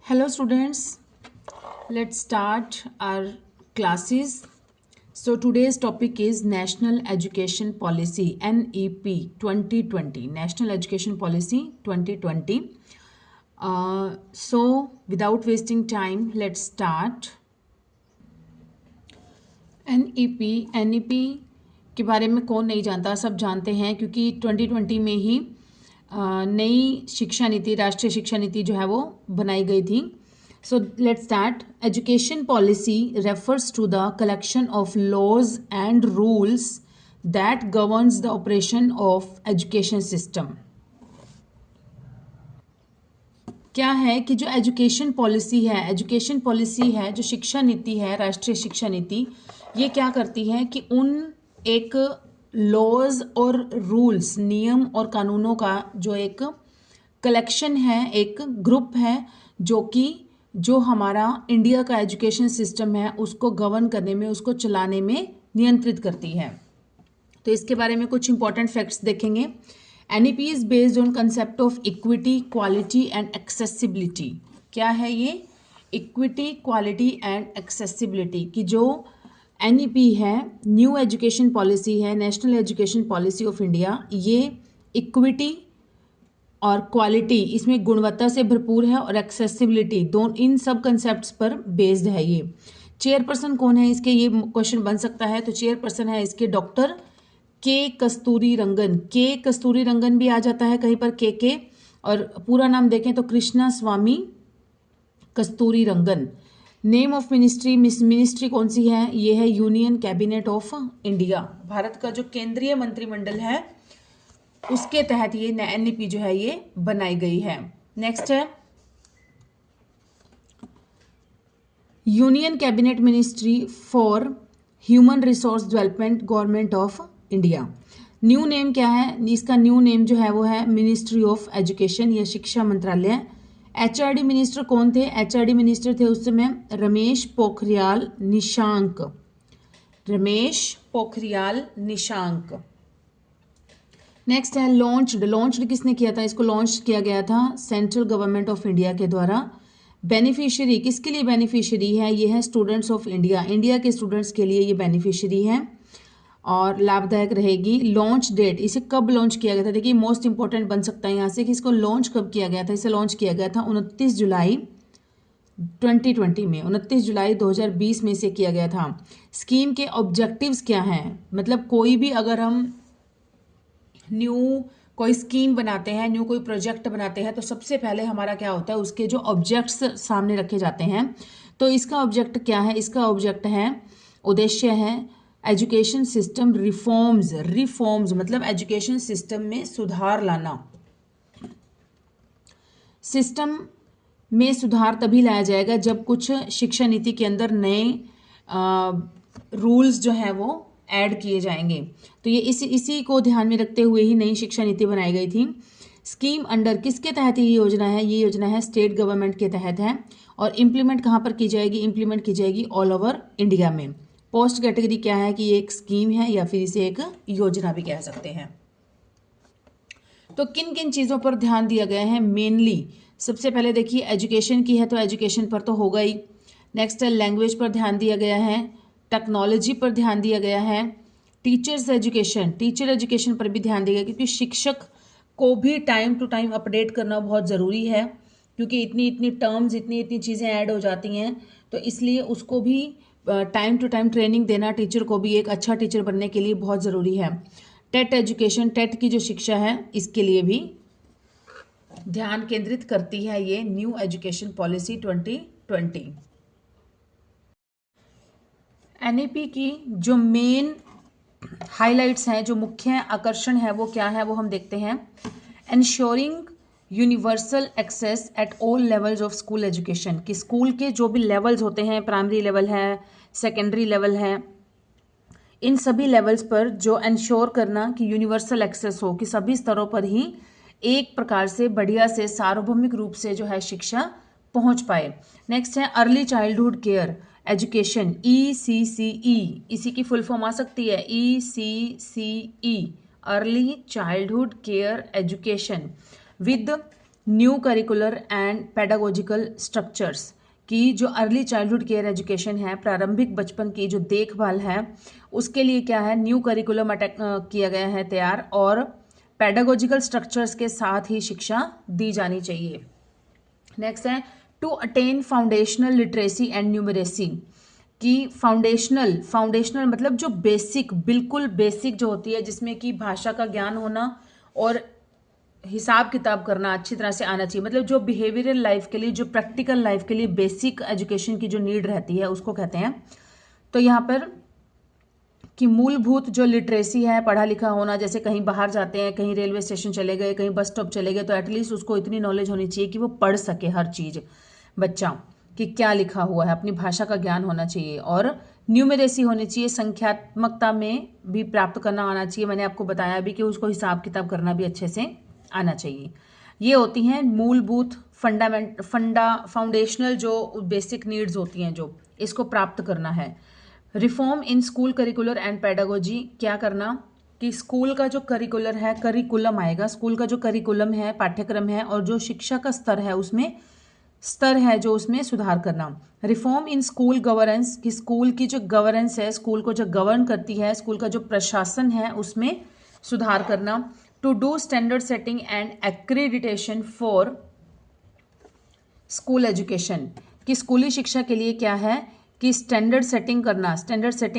Hello students, let's start our classes. So today's topic is National Education Policy NEP 2020, National Education Policy 2020. So without wasting time, let's start. NEP के बारे में कौन नहीं जानता, सब जानते हैं क्योंकि 2020 में ही नई शिक्षा नीति, राष्ट्रीय शिक्षा नीति जो है वो बनाई गई थी. So let's start. Education policy refers to the collection of laws and rules that governs the operation of education system. क्या है कि जो एजुकेशन पॉलिसी है, जो शिक्षा नीति है, राष्ट्रीय शिक्षा नीति, ये क्या करती है कि उन एक लॉज और रूल्स, नियम और कानूनों का जो एक कलेक्शन है, एक ग्रुप है, जो हमारा इंडिया का एजुकेशन सिस्टम है उसको गवर्न करने में, उसको चलाने में नियंत्रित करती है. तो इसके बारे में कुछ इंपॉर्टेंट फैक्ट्स देखेंगे. NEP is based on concept of equity, quality and accessibility. क्या है ये? इक्विटी, क्वालिटी एंड एक्सेसिबिलिटी की जो NEP है, न्यू एजुकेशन पॉलिसी है, national education policy of India, ये इक्विटी और क्वालिटी, इसमें गुणवत्ता से भरपूर है, और एक्सेसिबिलिटी, दोनों इन सब कंसेप्ट्स पर बेस्ड है. ये चेयरपर्सन कौन है इसके, ये क्वेश्चन बन सकता है. तो चेयरपर्सन है इसके डॉक्टर के कस्तूरी रंगन. के कस्तूरी रंगन भी आ जाता है कहीं पर, के, और पूरा नाम देखें तो कृष्णा स्वामी कस्तूरी रंगन. नेम ऑफ मिनिस्ट्री कौन सी है? ये है union cabinet of India. Bharat का जो केंद्रीय मंत्रिमंडल है उसके तहत ये NEP जो है ये बनाई गई है. नेक्स्ट है union cabinet ministry for human resource development, government of India. New name क्या है इसका? न्यू नेम जो है वो है मिनिस्ट्री ऑफ एजुकेशन या शिक्षा मंत्रालय. HRD मिनिस्टर कौन थे? HRD मिनिस्टर थे उस समय रमेश पोखरियाल निशांक. नेक्स्ट है लॉन्च्ड किसने किया था? इसको लॉन्च किया गया था सेंट्रल गवर्नमेंट ऑफ इंडिया के द्वारा. बेनिफिशियरी किसके लिए बेनिफिशियरी है? ये है स्टूडेंट्स ऑफ इंडिया. इंडिया के स्टूडेंट्स के लिए ये बेनिफिशियरी है और लाभदायक रहेगी. लॉन्च डेट, इसे कब लॉन्च किया गया था? देखिए मोस्ट इंपॉर्टेंट बन सकता है यहाँ से कि इसको लॉन्च कब किया गया था. इसे लॉन्च किया गया था 29 जुलाई 2020 में, 29 जुलाई 2020 में इसे किया गया था. स्कीम के ऑब्जेक्टिव्स क्या हैं? मतलब कोई भी अगर हम न्यू कोई स्कीम बनाते हैं, न्यू कोई प्रोजेक्ट बनाते हैं, तो सबसे पहले हमारा क्या होता है, उसके जो ऑब्जेक्ट्स सामने रखे जाते हैं. तो इसका ऑब्जेक्ट क्या है? इसका ऑब्जेक्ट है, उद्देश्य है एजुकेशन सिस्टम रिफॉर्म्स मतलब एजुकेशन सिस्टम में सुधार लाना. सिस्टम में सुधार तभी लाया जाएगा जब कुछ शिक्षा नीति के अंदर नए रूल्स जो हैं वो ऐड किए जाएंगे. तो ये इसी को ध्यान में रखते हुए ही नई शिक्षा नीति बनाई गई थी. स्कीम अंडर किसके तहत ये योजना है? ये योजना है स्टेट गवर्नमेंट के तहत है. और इम्प्लीमेंट कहाँ पर की जाएगी? इम्प्लीमेंट की जाएगी ऑल ओवर इंडिया में. पोस्ट कैटेगरी क्या है कि ये एक स्कीम है या फिर इसे एक योजना भी कह सकते हैं. तो किन किन चीज़ों पर ध्यान दिया गया है? मेनली सबसे पहले देखिए एजुकेशन की है तो एजुकेशन पर तो होगा ही. नेक्स्ट है लैंग्वेज पर ध्यान दिया गया है, टेक्नोलॉजी पर ध्यान दिया गया है, टीचर एजुकेशन पर भी ध्यान दिया गया क्योंकि शिक्षक को भी टाइम टू टाइम अपडेट करना बहुत ज़रूरी है, क्योंकि इतनी टर्म्स, इतनी चीज़ें ऐड हो जाती हैं, तो इसलिए उसको भी टाइम टू टाइम ट्रेनिंग देना टीचर को भी एक अच्छा टीचर बनने के लिए बहुत ज़रूरी है. टेट एजुकेशन, टेट की जो शिक्षा है इसके लिए भी ध्यान केंद्रित करती है ये न्यू एजुकेशन पॉलिसी 2020. NEP की जो मेन हाइलाइट्स हैं, जो मुख्य आकर्षण है वो क्या है, वो हम देखते हैं. Ensuring universal access at all levels of school education, कि स्कूल के जो भी लेवल्स होते हैं, प्राइमरी लेवल है, सेकेंडरी लेवल है, इन सभी लेवल्स पर जो एंश्योर करना कि यूनिवर्सल एक्सेस हो, कि सभी स्तरों पर ही एक प्रकार से बढ़िया से सार्वभौमिक रूप से जो है शिक्षा पहुंच पाए. नेक्स्ट है early childhood care education, ECCE, इसी की फुल फॉर्म आ सकती है ECCE, early childhood care education, with new curricular and pedagogical structures की जो अर्ली चाइल्डहुड केयर एजुकेशन है, प्रारंभिक बचपन की जो देखभाल है, उसके लिए क्या है, न्यू करिकुलम किया गया है तैयार, और पेडागोजिकल स्ट्रक्चर्स के साथ ही शिक्षा दी जानी चाहिए। नेक्स्ट है to attain foundational literacy and numeracy की फाउंडेशनल मतलब जो बेसिक, बिल्कुल बेसिक जो होती है, जिसमें कि भाषा का ज्ञान होना और हिसाब किताब करना अच्छी तरह से आना चाहिए, मतलब जो बिहेवियरल लाइफ के लिए, जो प्रैक्टिकल लाइफ के लिए बेसिक एजुकेशन की जो नीड रहती है उसको कहते हैं। तो यहाँ पर कि मूलभूत जो लिटरेसी है, पढ़ा लिखा होना, जैसे कहीं बाहर जाते हैं, कहीं रेलवे स्टेशन चले गए, कहीं बस स्टॉप चले गए, तो एटलीस्ट उसको इतनी नॉलेज होनी चाहिए कि वो पढ़ सके हर चीज़, बच्चा कि क्या लिखा हुआ है, अपनी भाषा का ज्ञान होना चाहिए। और न्यूमेरेसी होनी चाहिए, संख्यात्मकता में भी प्राप्त करना आना चाहिए। मैंने आपको बताया भी कि उसको हिसाब किताब करना भी अच्छे से आना चाहिए। ये होती हैं मूलभूत फाउंडेशनल जो बेसिक नीड्स होती हैं, जो इसको प्राप्त करना है। Reform in school curricular and pedagogy, क्या करना कि स्कूल का जो करिकुलर है, करिकुलम आएगा, स्कूल का जो करिकुलम है, पाठ्यक्रम है, और जो शिक्षा का स्तर है उसमें जो उसमें सुधार करना। रिफॉर्म इन स्कूल गवर्नेंस, कि स्कूल की जो गवर्नेंस है, स्कूल को जो गवर्न करती है, स्कूल का जो प्रशासन है उसमें सुधार करना। To do standard setting and accreditation for school education, कि स्कूली शिक्षा के लिए क्या है कि स्टैंडर्ड सेटिंग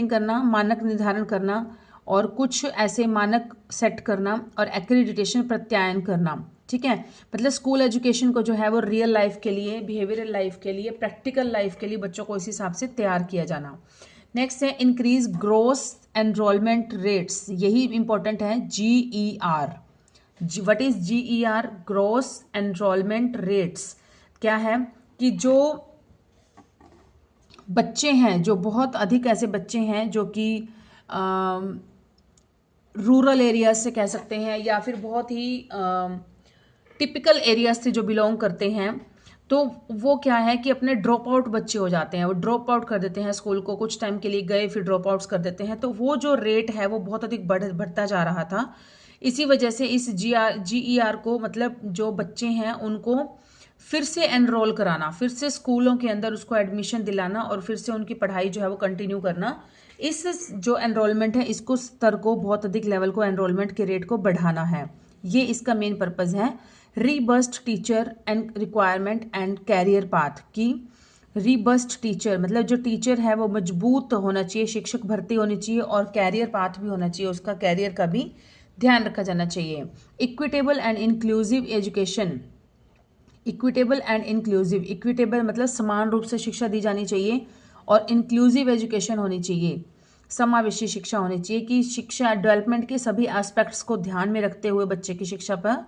करना, मानक निर्धारण करना, और कुछ ऐसे मानक सेट करना, और एक्रेडिटेशन प्रत्यायन करना। ठीक है, मतलब स्कूल एजुकेशन को जो है वो रियल लाइफ के लिए, बिहेवियरल लाइफ के लिए, प्रैक्टिकल लाइफ के लिए बच्चों को इस हिसाब से तैयार किया जाना। नेक्स्ट है इंक्रीज ग्रोस एनरोलमेंट रेट्स, यही इंपॉर्टेंट है, GER। What is GER? Gross enrolment rates. क्या है कि जो बच्चे हैं, जो बहुत अधिक ऐसे बच्चे हैं जो कि रूरल एरियाज से कह सकते हैं, या फिर बहुत ही टिपिकल एरियाज से जो बिलोंग करते हैं, तो वो क्या है कि अपने ड्रॉप आउट बच्चे हो जाते हैं, वो ड्रॉप आउट कर देते हैं स्कूल को, कुछ टाइम के लिए गए फिर ड्रॉप आउट्स कर देते हैं। तो वो जो रेट है वो बहुत अधिक बढ़ता जा रहा था। इसी वजह से इस GER को, मतलब जो बच्चे हैं उनको फिर से एनरोल कराना, फिर से स्कूलों के अंदर उसको एडमिशन दिलाना, और फिर से उनकी पढ़ाई जो है वो कंटिन्यू करना। इस जो एनरोलमेंट है, इसको स्तर को, बहुत अधिक लेवल को, एनरोलमेंट के रेट को बढ़ाना है। ये इसका मेन पर्पज़ है। Robust teacher and requirement and career path, की रीबस्ट टीचर मतलब जो टीचर है वो मजबूत होना चाहिए, शिक्षक भर्ती होनी चाहिए, और कैरियर पाथ भी होना चाहिए, उसका कैरियर का भी ध्यान रखा जाना चाहिए। Equitable and inclusive education, equitable मतलब समान रूप से शिक्षा दी जानी चाहिए, और इंक्लूसिव एजुकेशन होनी चाहिए, समावेशी शिक्षा होनी चाहिए, कि शिक्षा डेवलपमेंट के सभी एस्पेक्ट्स को ध्यान में रखते हुए बच्चे की शिक्षा पर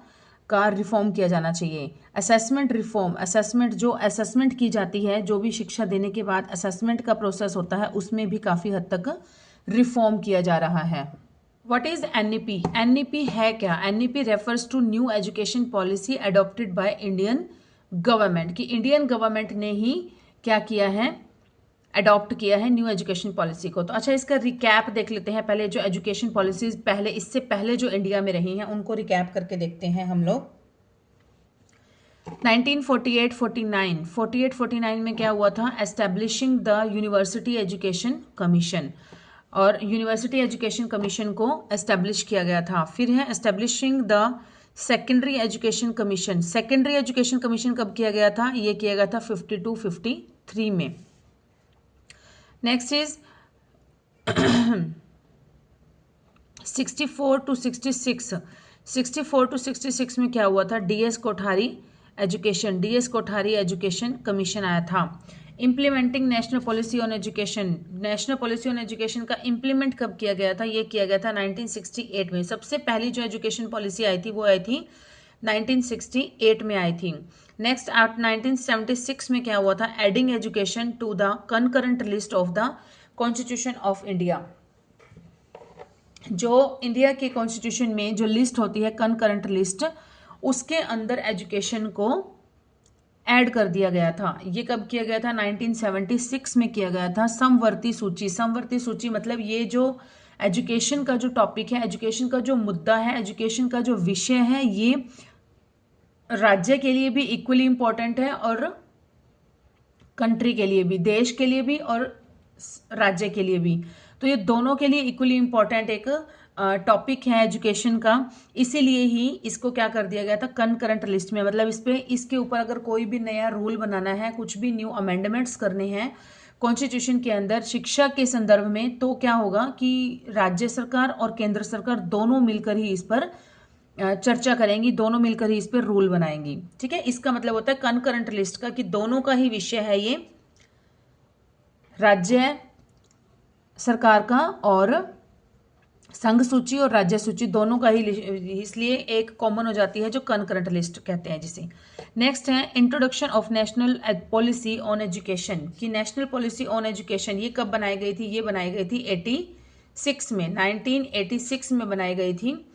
का रिफॉर्म किया जाना चाहिए। असेसमेंट रिफॉर्म, जो असेसमेंट की जाती है, जो भी शिक्षा देने के बाद असेसमेंट का प्रोसेस होता है, उसमें भी काफ़ी हद तक रिफॉर्म किया जा रहा है। What is NEP? NEP है क्या? NEP refers to new education policy adopted by Indian government, कि इंडियन गवर्नमेंट ने ही क्या किया है, अडॉप्ट किया है न्यू एजुकेशन पॉलिसी को। तो अच्छा, इसका रिकैप देख लेते हैं पहले, जो एजुकेशन पॉलिसीज पहले, इससे पहले जो इंडिया में रही हैं उनको रिकैप करके देखते हैं हम लोग। 48-49 में क्या हुआ था? Establishing the university education commission, और यूनिवर्सिटी एजुकेशन कमीशन को एस्टेब्लिश किया गया था। फिर है establishing the secondary education commission. Secondary education commission कब किया गया था? ये किया गया था 52-53 में। नेक्स्ट इज 64 to 66 में क्या हुआ था? DS कोठारी एजुकेशन कमीशन आया था। Implementing national policy on education, national policy on education का इम्प्लीमेंट कब किया गया था? ये किया गया था 1968 में। सबसे पहली जो एजुकेशन पॉलिसी आई थी वो आई थी 1968 में आई थी। नेक्स्ट 1976 में क्या हुआ था? Adding education to the concurrent list of the constitution of India, जो इंडिया के कॉन्स्टिट्यूशन में जो लिस्ट होती है, कंकरेंट लिस्ट, उसके अंदर एजुकेशन को ऐड कर दिया गया था। ये कब किया गया था? 1976 में किया गया था। समवर्ती सूची मतलब ये जो एजुकेशन का जो टॉपिक है, एजुकेशन का जो मुद्दा है, एजुकेशन का जो विषय है, ये राज्य के लिए भी इक्वली इम्पोर्टेंट है और कंट्री के लिए भी, देश के लिए भी और राज्य के लिए भी। तो ये दोनों के लिए इक्वली इम्पोर्टेंट एक टॉपिक है एजुकेशन का। इसीलिए ही इसको क्या कर दिया गया था कनकरेंट लिस्ट में। मतलब इस पे, इसके ऊपर अगर कोई भी नया रूल बनाना है, कुछ भी न्यू अमेंडमेंट्स करने हैं कॉन्स्टिट्यूशन के अंदर शिक्षा के संदर्भ में, तो क्या होगा कि राज्य सरकार और केंद्र सरकार दोनों मिलकर ही इस पर चर्चा करेंगी, दोनों मिलकर ही इस पर रूल बनाएंगी। ठीक है, इसका मतलब होता है कनकरेंट लिस्ट का कि दोनों का ही विषय है ये, राज्य सरकार का और संघ सूची और राज्य सूची दोनों का ही, इसलिए एक कॉमन हो जाती है जो कनकरेंट लिस्ट कहते हैं जिसे। नेक्स्ट है introduction of national policy on education, कि नेशनल पॉलिसी ऑन एजुकेशन ये कब बनाई गई थी? ये बनाई गई थी 86 में, 1986 में बनाई गई थी।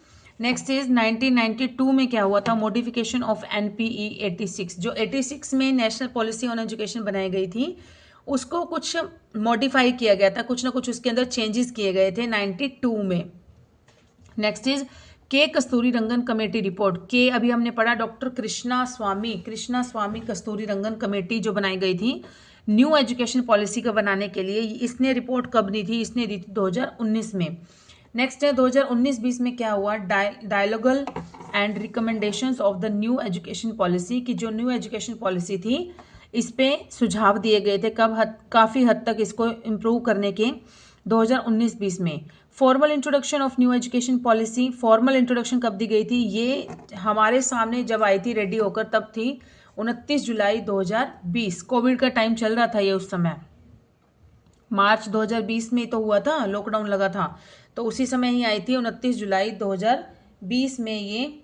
नेक्स्ट इज 1992 में क्या हुआ था? मॉडिफिकेशन ऑफ एनपीई 86, जो 86 में नेशनल पॉलिसी ऑन एजुकेशन बनाई गई थी उसको कुछ मॉडिफाई किया गया था, कुछ ना कुछ उसके अंदर चेंजेस किए गए थे 92 में। नेक्स्ट इज के कस्तूरी रंगन कमेटी रिपोर्ट। के अभी हमने पढ़ा डॉक्टर कृष्णा स्वामी कस्तूरी रंगन कमेटी जो बनाई गई थी न्यू एजुकेशन पॉलिसी का बनाने के लिए। इसने रिपोर्ट कब दी थी? इसने दी थी 2019 में। नेक्स्ट है 2019-20 में क्या हुआ? Dialogical and recommendations of the new education policy, की जो न्यू एजुकेशन पॉलिसी थी इस पे सुझाव दिए गए थे कब? काफ़ी हद तक इसको इम्प्रूव करने के 2019-20 में। Formal introduction of new education policy, formal introduction कब दी गई थी? ये हमारे सामने जब आई थी रेडी होकर तब थी 29 जुलाई 2020। कोविड का टाइम चल रहा था ये उस समय, मार्च 2020 में तो हुआ था, लॉकडाउन लगा था, तो उसी समय ही आई थी 29 जुलाई 2020 में ये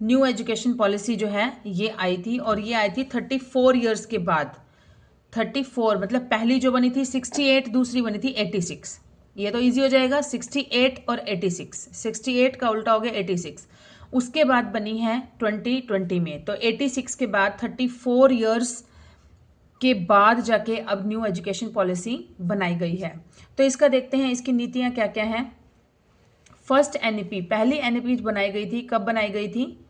न्यू एजुकेशन पॉलिसी जो है ये आई थी। और ये आई थी 34 ईयर्स के बाद। 34 मतलब पहली जो बनी थी 68, दूसरी बनी थी 86। ये तो इजी हो जाएगा, 68 और 86, 68 का उल्टा हो गया 86। उसके बाद बनी है 2020 में, तो 86 के बाद 34 ईयर्स के बाद जाके अब न्यू एजुकेशन पॉलिसी बनाई गई है। तो इसका देखते हैं इसकी नीतियां क्या क्या हैं। फर्स्ट एनईपी, पहली एनईपी बनाई गई थी, कब बनाई गई थी?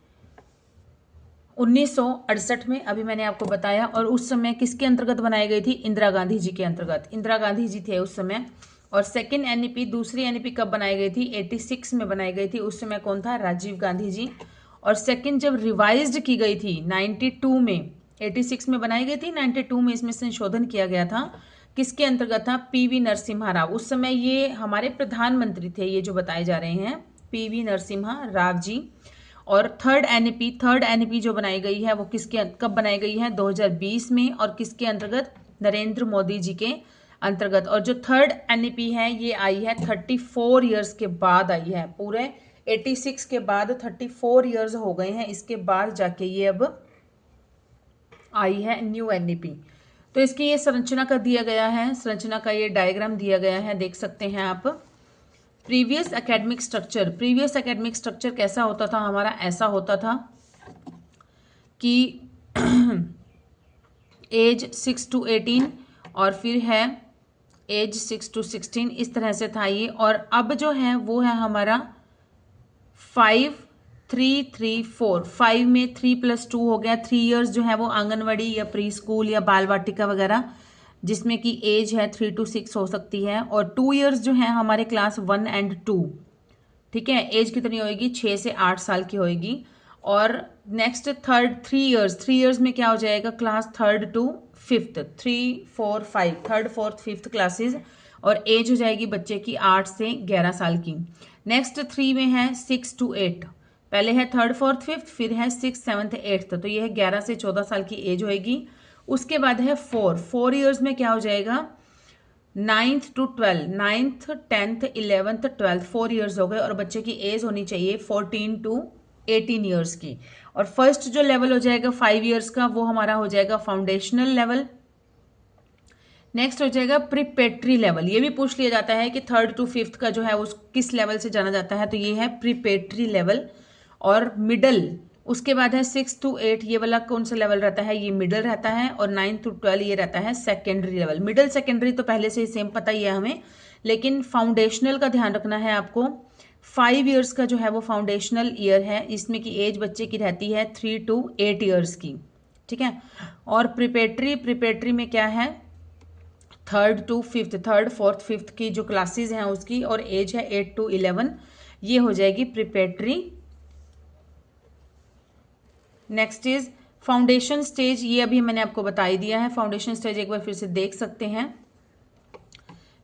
1968 में, अभी मैंने आपको बताया। और उस समय किसके अंतर्गत बनाई गई थी? इंदिरा गांधी जी के अंतर्गत, इंदिरा गांधी जी थे उस समय। और सेकंड एनईपी, दूसरी एनईपी कब बनाई गई थी? 86 में बनाई गई थी, उस समय कौन था? राजीव गांधी जी। और सेकंड जब रिवाइज्ड की गई थी 92 में, 86 में बनाई गई थी, 92 में इसमें संशोधन किया गया था, किसके अंतर्गत था? पीवी नरसिम्हा राव। उस समय ये हमारे प्रधानमंत्री थे, ये जो बताए जा रहे हैं पीवी नरसिम्हा राव जी। और थर्ड एनईपी जो बनाई गई है वो किसके, कब बनाई गई है? 2020 में। और किसके अंतर्गत? नरेंद्र मोदी जी के अंतर्गत। और जो थर्ड एनईपी है ये आई है 34 ईयर्स के बाद आई है, पूरे 86 के बाद 34 ईयर्स हो गए हैं, इसके बाद जाके ये अब आई है न्यू एनईपी। तो इसकी ये संरचना का दिया गया है, संरचना का ये डायग्राम दिया गया है, देख सकते हैं आप। Previous academic structure, previous academic structure कैसा होता था हमारा? ऐसा होता था कि एज 6 to 18 और फिर है एज 6 to 16, इस तरह से था ये। और अब जो है वो है हमारा 5-3-3-4, 5 में 3+2 हो गया, 3 इयर्स जो है वो आंगनवाड़ी या प्री स्कूल या बाल वाटिका वगैरह, जिसमें कि एज है 3 to 6 हो सकती है। और 2 इयर्स जो है हमारे क्लास 1 and 2, ठीक है, एज कितनी होएगी? 6 से 8 साल की होएगी। और नेक्स्ट थर्ड 3 इयर्स में क्या हो जाएगा? Class 3rd to 5th, 3, 4, 5, 3rd, 4th, 5th classes. और एज हो जाएगी बच्चे की 8 से 11 साल की। नेक्स्ट 3 में है 6 to 8, पहले है 3rd, 4th, 5th, फिर है 6th, 7th, 8th, तो ये है 11 से 14 साल की एज होएगी। उसके बाद है 4 इयर्स में क्या हो जाएगा? 9th to 12, 9th, 10th, 11th, 12th, 4 years हो गए। और बच्चे की एज होनी चाहिए 14 to 18 इयर्स की। और फर्स्ट जो लेवल हो जाएगा 5 इयर्स का वो हमारा हो जाएगा फाउंडेशनल लेवल। नेक्स्ट हो जाएगा प्रीपेट्री लेवल। ये भी पूछ लिया जाता है कि 3rd to 5th का जो है उस किस लेवल से जाना जाता है, तो ये है प्रीपेट्री लेवल। और मिडल, उसके बाद है 6 to 8, ये वाला कौन सा लेवल रहता है? ये मिडल रहता है। और 9 to 12 ये रहता है सेकेंडरी लेवल। मिडल सेकेंडरी तो पहले से ही सेम पता ही है हमें, लेकिन फाउंडेशनल का ध्यान रखना है आपको। 5 ईयर्स का जो है वो फाउंडेशनल ईयर है, इसमें की एज बच्चे की रहती है 3 to 8 ईयर्स की, ठीक है। और प्रिपेटरी में क्या है, 3rd to 5th, 3rd 4th 5th की जो क्लासेस हैं उसकी, और एज है 8 to 11, ये हो जाएगी preparatory. Next is foundation stage, ये अभी मैंने आपको बता ही दिया है। फाउंडेशन स्टेज एक बार फिर से देख सकते हैं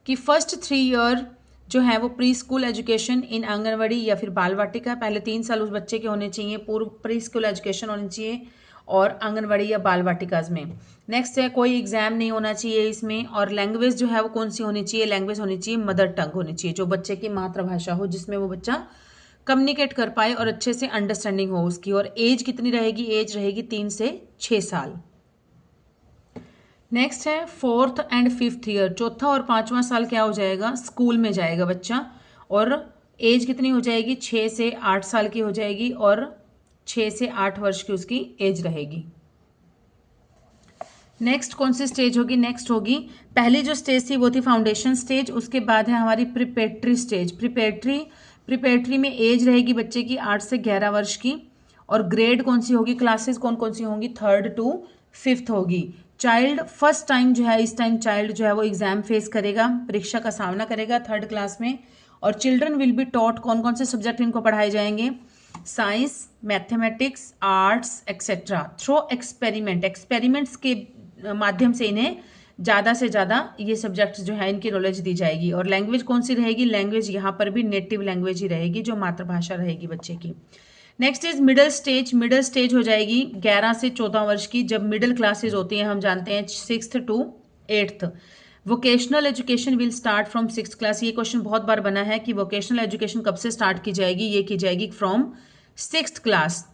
कि फर्स्ट 3 ईयर जो है वो pre school education in anganwadi या फिर बाल वाटिका, पहले 3 साल उस बच्चे के होने चाहिए, पूर्व प्री स्कूल एजुकेशन होनी चाहिए और आंगनवाड़ी या बाल वाटिकाज में। नेक्स्ट है कोई एग्जाम नहीं होना चाहिए इसमें, और लैंग्वेज जो है वो कौन सी होनी चाहिए, लैंग्वेज होनी चाहिए मदर टंग होनी चाहिए, जो बच्चे की मातृभाषा हो, जिसमें वो बच्चा कम्युनिकेट कर पाए और अच्छे से अंडरस्टैंडिंग हो उसकी। और एज कितनी रहेगी, एज रहेगी 3 से 6 साल। नेक्स्ट है 4th and 5th ईयर, चौथा और 5वां साल क्या हो जाएगा, स्कूल में जाएगा बच्चा, और एज कितनी हो जाएगी, 6 से 8 साल की हो जाएगी, और 6 से 8 वर्ष की उसकी एज रहेगी। नेक्स्ट कौन सी स्टेज होगी, नेक्स्ट होगी पहली जो स्टेज थी वो थी फाउंडेशन स्टेज, उसके बाद है हमारी प्रिपेटरी स्टेज। प्रिपेटरी में एज रहेगी बच्चे की 8 से 11 वर्ष की, और ग्रेड कौन सी होगी, क्लासेस कौन कौन सी होंगी, 3rd to 5th होगी। चाइल्ड फर्स्ट टाइम जो है, इस टाइम चाइल्ड जो है वो एग्जाम फेस करेगा, परीक्षा का सामना करेगा 3rd क्लास में। और चिल्ड्रन विल बी टॉट, कौन कौन से सब्जेक्ट इनको पढ़ाए जाएंगे, science, mathematics, arts etcetera, through experiments के माध्यम से इन्हें ज़्यादा से ज़्यादा ये सब्जेक्ट्स जो है इनकी नॉलेज दी जाएगी। और लैंग्वेज कौन सी रहेगी, लैंग्वेज यहाँ पर भी नेटिव लैंग्वेज ही रहेगी, जो मातृभाषा रहेगी बच्चे की। नेक्स्ट इज मिडिल स्टेज हो जाएगी 11 से 14 वर्ष की, जब मिडिल क्लासेज होती हैं, हम जानते हैं 6th to 8th। Vocational education will start from 6th class, ये क्वेश्चन बहुत बार बना है कि वोकेशनल एजुकेशन कब से स्टार्ट की जाएगी, ये की जाएगी from 6th class.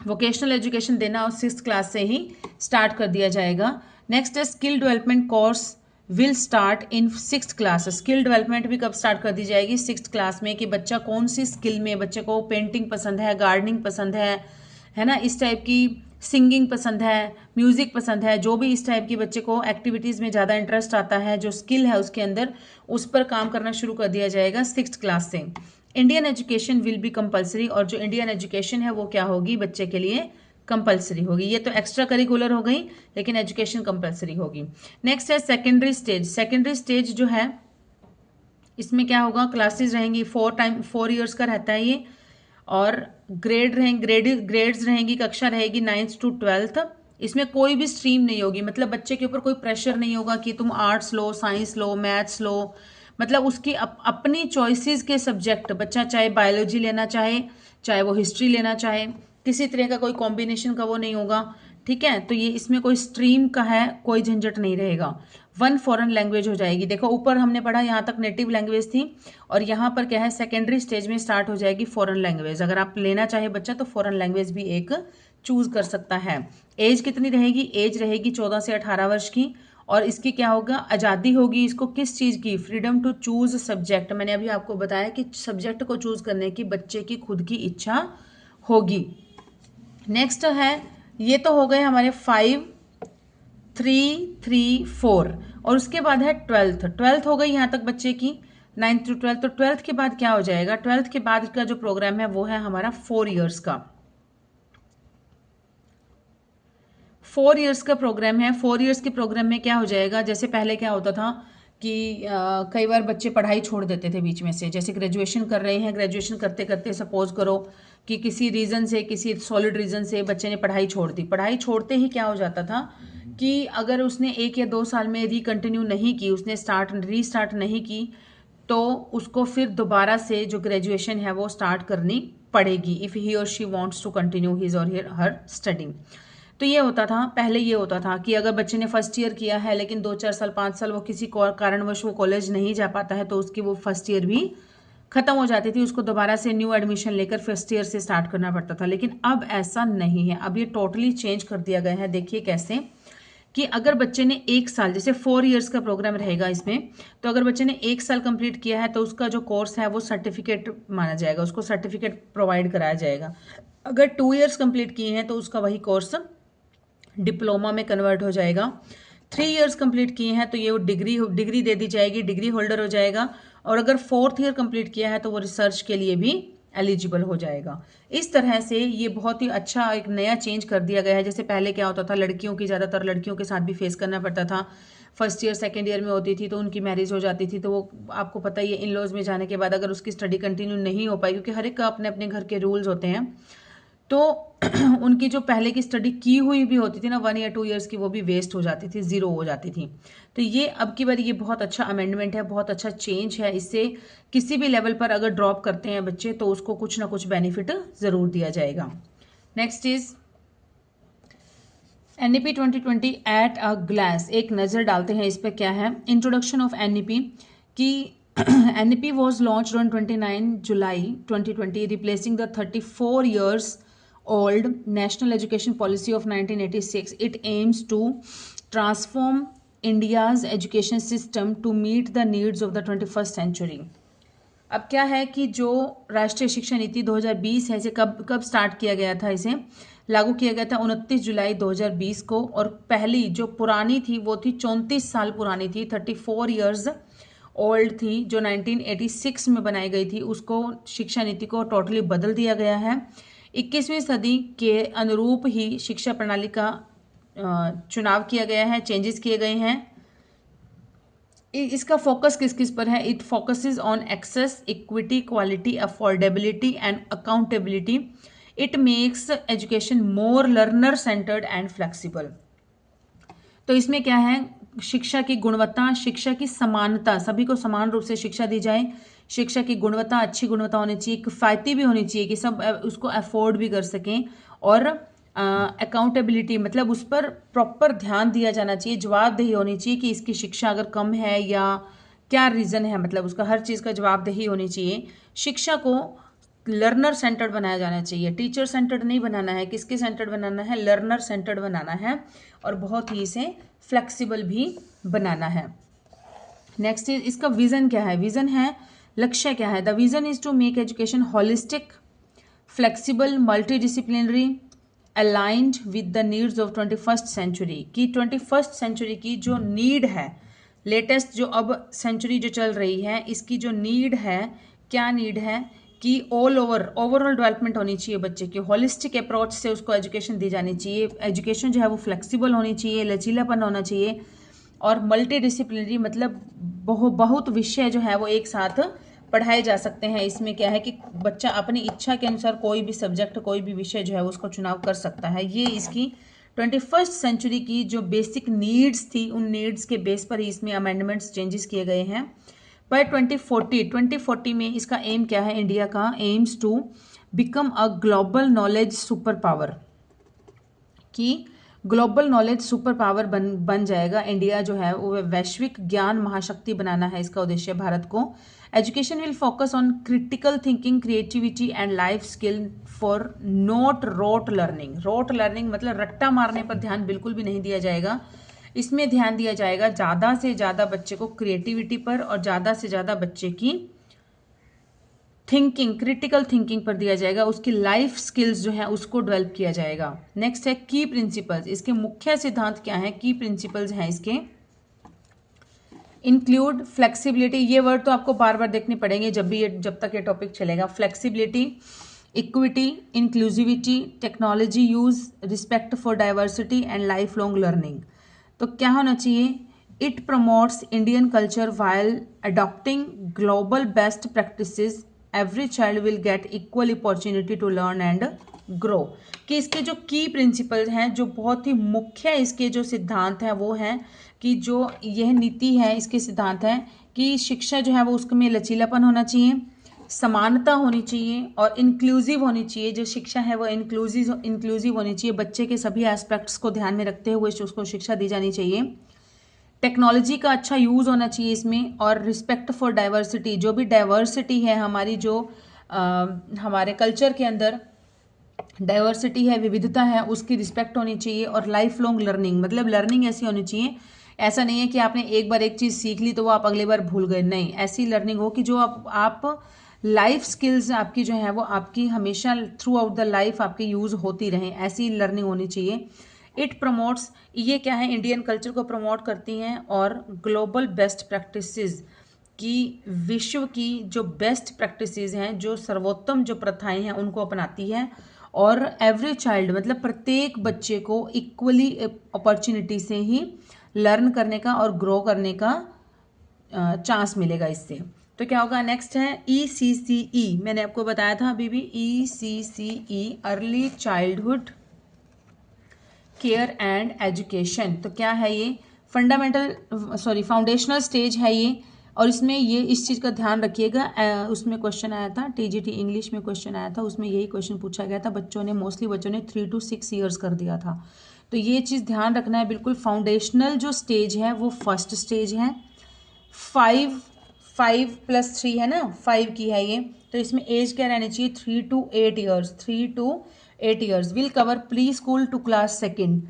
Vocational education देना और 6th क्लास से ही स्टार्ट कर दिया जाएगा। नेक्स्ट है skill development course will start in 6th class, skill development भी कब स्टार्ट कर दी जाएगी, 6th क्लास में, कि बच्चा कौन सी स्किल में, बच्चे को पेंटिंग पसंद है, गार्डनिंग पसंद है ना, इस टाइप की सिंगिंग पसंद है, म्यूजिक पसंद है, जो भी इस टाइप की बच्चे को एक्टिविटीज़ में ज़्यादा इंटरेस्ट आता है, जो स्किल है उसके अंदर, उस पर काम करना शुरू कर दिया जाएगा 6th क्लास से। Indian education will be compulsory, और जो इंडियन एजुकेशन है वो क्या होगी, बच्चे के लिए कंपलसरी होगी। ये तो एक्स्ट्रा करिकुलर हो गई, लेकिन एजुकेशन कंपलसरी होगी। नेक्स्ट है सेकेंडरी स्टेज जो है, इसमें क्या होगा, क्लासेस रहेंगी 4 ईयर्स का रहता है ये, और ग्रेड्स रहेंगी, कक्षा रहेगी 9th to 12th। इसमें कोई भी स्ट्रीम नहीं होगी, मतलब बच्चे के ऊपर कोई प्रेशर नहीं होगा कि तुम आर्ट्स लो, साइंस लो, मैथ्स लो, मतलब उसकी अपनी चॉइसेस के सब्जेक्ट, बच्चा चाहे बायोलॉजी लेना चाहे, चाहे वो हिस्ट्री लेना चाहे, किसी तरह का कोई कॉम्बिनेशन का वो नहीं होगा, ठीक है। तो ये इसमें कोई स्ट्रीम का है कोई झंझट नहीं रहेगा। 1 फॉरेन लैंग्वेज हो जाएगी, देखो ऊपर हमने पढ़ा यहाँ तक नेटिव लैंग्वेज थी, और यहाँ पर क्या है, सेकेंडरी स्टेज में स्टार्ट हो जाएगी फॉरेन लैंग्वेज। अगर आप लेना चाहे बच्चा तो फॉरेन लैंग्वेज भी एक चूज कर सकता है। एज कितनी रहेगी, एज रहेगी 14 से 18 वर्ष की, और इसकी क्या होगा, आज़ादी होगी इसको किस चीज़ की, फ्रीडम टू चूज सब्जेक्ट। मैंने अभी आपको बताया कि सब्जेक्ट को चूज करने की बच्चे की खुद की इच्छा होगी। नेक्स्ट है, ये तो हो गए हमारे 5, 3, 3, 4, और उसके बाद है 12th हो गई यहाँ तक बच्चे की, 9th to 12th। तो 12th के बाद क्या हो जाएगा, 12th के बाद का जो प्रोग्राम है वो है हमारा 4 ईयर्स का। 4 ईयर्स का प्रोग्राम है। 4 ईयर्स के प्रोग्राम में क्या हो जाएगा, जैसे पहले क्या होता था कि कई बार बच्चे पढ़ाई छोड़ देते थे बीच में से, जैसे ग्रेजुएशन कर रहे हैं, ग्रेजुएशन करते करते सपोज करो कि किसी रीज़न से, किसी सॉलिड रीज़न से बच्चे ने पढ़ाई छोड़ दी। पढ़ाई छोड़ते ही क्या हो जाता था कि अगर उसने 1 या 2 साल में रिकंटिन्यू नहीं की, उसने रीस्टार्ट नहीं की, तो उसको फिर दोबारा से जो ग्रेजुएशन है वो स्टार्ट करनी पड़ेगी, if he or she wants to continue his or her study. तो ये होता था, पहले ये होता था कि अगर बच्चे ने फर्स्ट ईयर किया है लेकिन 2-4 साल 5 साल वो किसी कारणवश वो कॉलेज नहीं जा पाता है, तो उसकी वो फर्स्ट ईयर भी खत्म हो जाती थी, उसको दोबारा से न्यू एडमिशन लेकर फर्स्ट ईयर से स्टार्ट करना पड़ता था। लेकिन अब ऐसा नहीं है, अब ये टोटली चेंज कर दिया गया है। देखिए कैसे, कि अगर बच्चे ने 1 साल, जैसे 4 ईयर्स का प्रोग्राम रहेगा इसमें, तो अगर बच्चे ने 1 साल कंप्लीट किया है तो उसका जो कोर्स है वो सर्टिफिकेट माना जाएगा, उसको सर्टिफिकेट प्रोवाइड कराया जाएगा। अगर 2 ईयर्स कंप्लीट किए हैं तो उसका वही कोर्स डिप्लोमा में कन्वर्ट हो जाएगा। 3 इयर्स कंप्लीट किए हैं तो ये वो डिग्री दे दी जाएगी, डिग्री होल्डर हो जाएगा। और अगर 4th ईयर कंप्लीट किया है तो वो रिसर्च के लिए भी एलिजिबल हो जाएगा। इस तरह से ये बहुत ही अच्छा एक नया चेंज कर दिया गया है। जैसे पहले क्या होता था, लड़कियों की ज़्यादातर लड़कियों के साथ भी फेस करना पड़ता था। फर्स्ट ईयर सेकेंड ईयर में होती थी तो उनकी मैरिज हो जाती थी, तो वो आपको पता ही है इन लॉज में जाने के बाद अगर उसकी स्टडी कंटिन्यू नहीं हो पाई, क्योंकि हर एक का अपने अपने घर के रूल्स होते हैं, तो उनकी जो पहले की स्टडी की हुई भी होती थी ना 1 या 2 इयर्स की, वो भी वेस्ट हो जाती थी, ज़ीरो हो जाती थी। तो ये अब की बार ये बहुत अच्छा अमेंडमेंट है, बहुत अच्छा चेंज है। इससे किसी भी लेवल पर अगर ड्रॉप करते हैं बच्चे तो उसको कुछ ना कुछ बेनिफिट ज़रूर दिया जाएगा। Next is NEP 2020 at a glass. एक नज़र डालते हैं इस पर क्या है। इंट्रोडक्शन ऑफ NEP की NEP was launched on 29 July 2020, replacing the 34 years old National Education Policy of 1986. It aims to transform India's education system to meet the needs of the 21st century. अब क्या है कि जो राष्ट्रीय शिक्षा नीति 2020 है, इसे कब स्टार्ट किया गया था, इसे लागू किया गया था 29 जुलाई 2020 को। और पहली जो पुरानी थी वो थी 34 साल पुरानी थी, 34 इयर्स ओल्ड थी, जो 1986 में बनाई गई थी। उसको शिक्षा नीति को टोटली बदल दिया गया है। 21वीं सदी के अनुरूप ही शिक्षा प्रणाली का चुनाव किया गया है, चेंजेस किए गए हैं। इसका फोकस किस किस पर है? It focuses on access, equity, quality, affordability and accountability. It makes education more learner centred and flexible. तो इसमें क्या है, शिक्षा की गुणवत्ता, शिक्षा की समानता, सभी को समान रूप से शिक्षा दी जाए, शिक्षा की गुणवत्ता, अच्छी गुणवत्ता होनी चाहिए, किफ़ायती भी होनी चाहिए कि सब उसको अफोर्ड भी कर सकें, और अकाउंटेबिलिटी मतलब उस पर प्रॉपर ध्यान दिया जाना चाहिए, जवाबदेही होनी चाहिए कि इसकी शिक्षा अगर कम है या क्या रीज़न है, मतलब उसका हर चीज़ का जवाबदेही होनी चाहिए। शिक्षा को लर्नर सेंटर्ड बनाया जाना चाहिए, टीचर सेंटर्ड नहीं बनाना है। किसके सेंटर्ड बनाना है? लर्नर सेंटर्ड बनाना है, और बहुत ही इसे फ्लेक्सिबल भी बनाना है। नेक्स्ट इज इसका विजन क्या है? विजन है, लक्ष्य क्या है? The vision is to make education holistic, flexible, multidisciplinary, aligned with the needs of 21st century. की 21st सेंचुरी की जो नीड है, लेटेस्ट जो अब सेंचुरी जो चल रही है, इसकी जो नीड है, क्या नीड है कि ओवरऑल डेवलपमेंट होनी चाहिए बच्चे की, होलिस्टिक अप्रोच से उसको एजुकेशन दी जानी चाहिए। एजुकेशन जो है वो फ्लेक्सिबल होनी चाहिए, लचीलापन होना चाहिए, और मल्टी डिसिप्लिनरी मतलब बहुत विषय जो है वो एक साथ पढ़ाए जा सकते हैं। इसमें क्या है कि बच्चा अपनी इच्छा के अनुसार कोई भी सब्जेक्ट, कोई भी विषय जो है उसको चुनाव कर सकता है। ये इसकी 21st सेंचुरी की जो बेसिक नीड्स थी, उन नीड्स के बेस पर ही इसमें अमेंडमेंट्स, चेंजेस किए गए हैं। बाय 2040 में इसका एम क्या है? इंडिया का aims to become a global knowledge superpower, कि ग्लोबल नॉलेज सुपर पावर बन जाएगा। इंडिया जो है वो वैश्विक ज्ञान महाशक्ति बनाना है इसका उद्देश्य भारत को। Education will focus on critical thinking, creativity and life skill for not rote learning. Rote learning मतलब रट्टा मारने पर ध्यान बिल्कुल भी नहीं दिया जाएगा। इसमें ध्यान दिया जाएगा ज़्यादा से ज़्यादा बच्चे को क्रिएटिविटी पर, और ज़्यादा से ज़्यादा बच्चे की थिंकिंग, क्रिटिकल थिंकिंग पर दिया जाएगा। उसकी लाइफ स्किल्स जो है उसको डेवलप किया जाएगा। नेक्स्ट है की प्रिंसिपल्स। इसके मुख्य सिद्धांत क्या है? की प्रिंसिपल्स हैं इसके, इंक्लूड फ्लेक्सिबिलिटी। ये वर्ड तो आपको बार बार देखने पड़ेंगे जब तक ये टॉपिक चलेगा। Flexibility, equity, inclusivity, technology use, respect for diversity and lifelong learning. तो क्या होना चाहिए? It promotes Indian culture while adopting global best practices. Every child will get equal opportunity to learn and grow. कि इसके जो की principles हैं, जो बहुत ही मुख्य इसके जो सिद्धांत हैं वो हैं कि जो यह नीति है, इसके सिद्धांत हैं कि शिक्षा जो है वो उसमें लचीलापन होना चाहिए, समानता होनी चाहिए, और इंक्लूसिव होनी चाहिए। जो शिक्षा है वो इंक्लूसिव होनी चाहिए, बच्चे के सभी एस्पेक्ट्स को ध्यान में रखते हुए उसको शिक्षा दी जानी चाहिए। टेक्नोलॉजी का अच्छा यूज़ होना चाहिए इसमें, और रिस्पेक्ट फॉर डाइवर्सिटी। जो भी डाइवर्सिटी है हमारी, जो हमारे कल्चर के अंदर डाइवर्सिटी है, विविधता है, उसकी रिस्पेक्ट होनी चाहिए। और लाइफ लॉन्ग लर्निंग मतलब लर्निंग ऐसी होनी चाहिए, ऐसा नहीं है कि आपने एक बार एक चीज़ सीख ली तो वो आप अगली बार भूल गए, नहीं। ऐसी लर्निंग हो कि जो आप लाइफ स्किल्स आपकी जो है वो आपकी हमेशा थ्रू आउट द लाइफ आपकी यूज़ होती रहें, ऐसी लर्निंग होनी चाहिए। इट प्रमोट्स, ये क्या है, इंडियन कल्चर को प्रमोट करती हैं और ग्लोबल बेस्ट प्रैक्टिसेस की, विश्व की जो बेस्ट प्रैक्टिसेस हैं, जो सर्वोत्तम जो प्रथाएं हैं उनको अपनाती है और एवरी चाइल्ड मतलब प्रत्येक बच्चे को इक्वली अपॉर्चुनिटी से ही लर्न करने का और ग्रो करने का चांस मिलेगा इससे। तो क्या होगा, नेक्स्ट है ECCE, मैंने आपको बताया था अभी भी, ECCE early childhood care and education. तो क्या है ये, फाउंडेशनल स्टेज है ये, और इसमें ये इस चीज़ का ध्यान रखिएगा। उसमें क्वेश्चन आया था, TGT इंग्लिश में क्वेश्चन आया था, उसमें यही क्वेश्चन पूछा गया था, मोस्टली बच्चों ने 3 to 6 ईयर्स कर दिया था। तो ये चीज़ ध्यान रखना है बिल्कुल। फाउंडेशनल जो स्टेज है वो फर्स्ट स्टेज है, 5 + 3 है ना, 5 की है ये। तो इसमें एज क्या रहनी चाहिए, 3 to 8 years, 3 to 8 years. Will cover preschool to class second,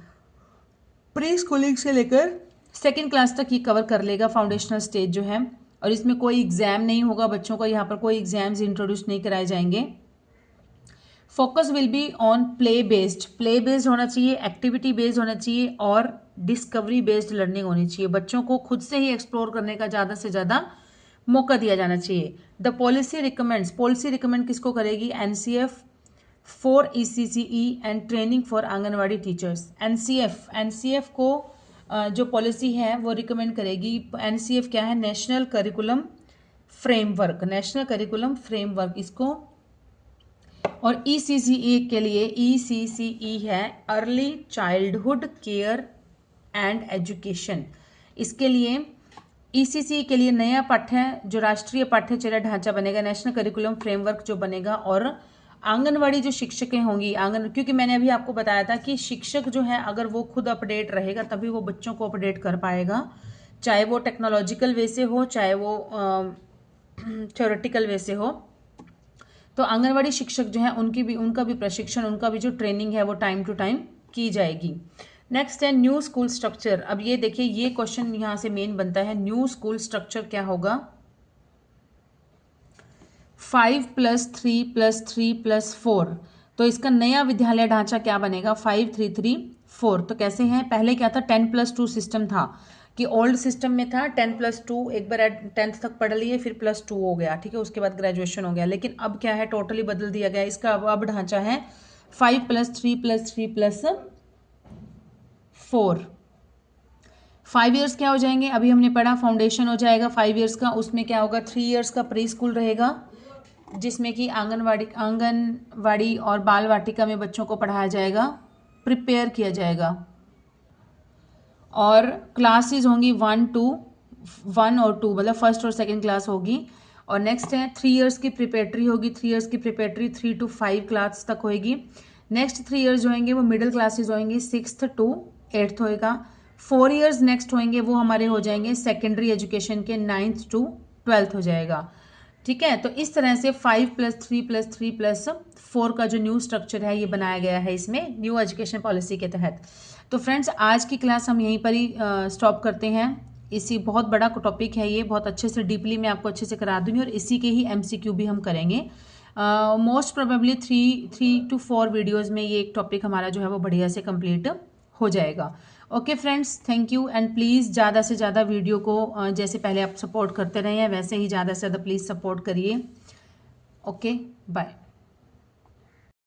preschooling से लेकर सेकेंड क्लास तक ये कवर कर लेगा फाउंडेशनल स्टेज जो है। और इसमें कोई एग्जाम नहीं होगा बच्चों का, यहाँ पर कोई एग्जाम्स इंट्रोड्यूस नहीं कराए जाएंगे। Focus will be on play based होना चाहिए, एक्टिविटी बेस्ड होना चाहिए और डिस्कवरी बेस्ड लर्निंग होनी चाहिए। बच्चों को खुद से ही एक्सप्लोर करने का ज़्यादा से ज़्यादा मौका दिया जाना चाहिए। द पॉलिसी रिकमेंड किसको करेगी, NCF for ECCE and training for anganwadi teachers. NCF को जो पॉलिसी है वो रिकमेंड करेगी। NCF क्या है, नेशनल करिकुलम फ्रेमवर्क इसको। और ECCE के लिए ECCE है early childhood care and education. इसके लिए ECCE के लिए नया पाठ्य जो राष्ट्रीय पाठ्यचर्या ढांचा बनेगा, नेशनल करिकुलम फ्रेमवर्क जो बनेगा। और आंगनवाड़ी जो शिक्षकें होंगी, क्योंकि मैंने अभी आपको बताया था कि शिक्षक जो है अगर वो खुद अपडेट रहेगा तभी वो बच्चों को अपडेट कर पाएगा, चाहे वो टेक्नोलॉजिकल वे से हो, चाहे वो थ्योरेटिकल वे से हो। तो आंगनवाड़ी शिक्षक जो है उनका भी प्रशिक्षण, उनका भी जो ट्रेनिंग है वो टाइम टू टाइम की जाएगी। नेक्स्ट है न्यू स्कूल स्ट्रक्चर। अब ये देखिए, ये क्वेश्चन यहाँ से मेन बनता है, न्यू स्कूल स्ट्रक्चर क्या होगा, 5 + 3 + 3 + 4। तो इसका नया विद्यालय ढांचा क्या बनेगा, 5 3 3 4। तो कैसे हैं, पहले क्या था, 10+2 सिस्टम था, कि ओल्ड सिस्टम में था 10+2, एक बार 10th तक पढ़ लिए फिर +2 हो गया, ठीक है, उसके बाद ग्रेजुएशन हो गया। लेकिन अब क्या है, टोटली बदल दिया गया इसका। अब ढांचा है 5 + 3 + 3 + 4। 5 ईयर्स क्या हो जाएंगे, अभी हमने पढ़ा, फाउंडेशन हो जाएगा 5 ईयर्स का। उसमें क्या होगा, 3 ईयर्स का प्री स्कूल रहेगा, जिसमें कि आंगनवाड़ी और बाल वाटिका में बच्चों को पढ़ाया जाएगा, प्रिपेयर किया जाएगा। और क्लासेस होंगी 1 और 2, मतलब फर्स्ट और सेकंड क्लास होगी। और नेक्स्ट है 3 ईयर्स की प्रिपेटरी होगी, 3 ईयर्स की प्रिपेटरी 3 to 5 क्लास तक होगी। नेक्स्ट 3 ईयर्स जो होंगे वो मिडिल क्लासेज होंगी, 6th to 8th होएगा। 4 ईयर्स नेक्स्ट होंगे वो हमारे हो जाएंगे सेकेंडरी एजुकेशन के, 9th to 12th हो जाएगा, ठीक है। तो इस तरह से 5 + 3 + 3 + 4 का जो न्यू स्ट्रक्चर है ये बनाया गया है इसमें, न्यू एजुकेशन पॉलिसी के तहत। तो फ्रेंड्स, आज की क्लास हम यहीं पर ही स्टॉप करते हैं। इसी बहुत बड़ा टॉपिक है ये, बहुत अच्छे से डीपली मैं आपको अच्छे से करा दूंगी और इसी के ही MCQ भी हम करेंगे। मोस्ट प्रोबेबली 3 to 4 वीडियोज़ में ये एक टॉपिक हमारा जो है वो बढ़िया से कंप्लीट हो जाएगा। Okay friends, thank you. And please ज़्यादा से ज़्यादा वीडियो को जैसे पहले आप सपोर्ट करते रहे हैं वैसे ही ज़्यादा से ज़्यादा प्लीज़ सपोर्ट करिए। Okay, bye.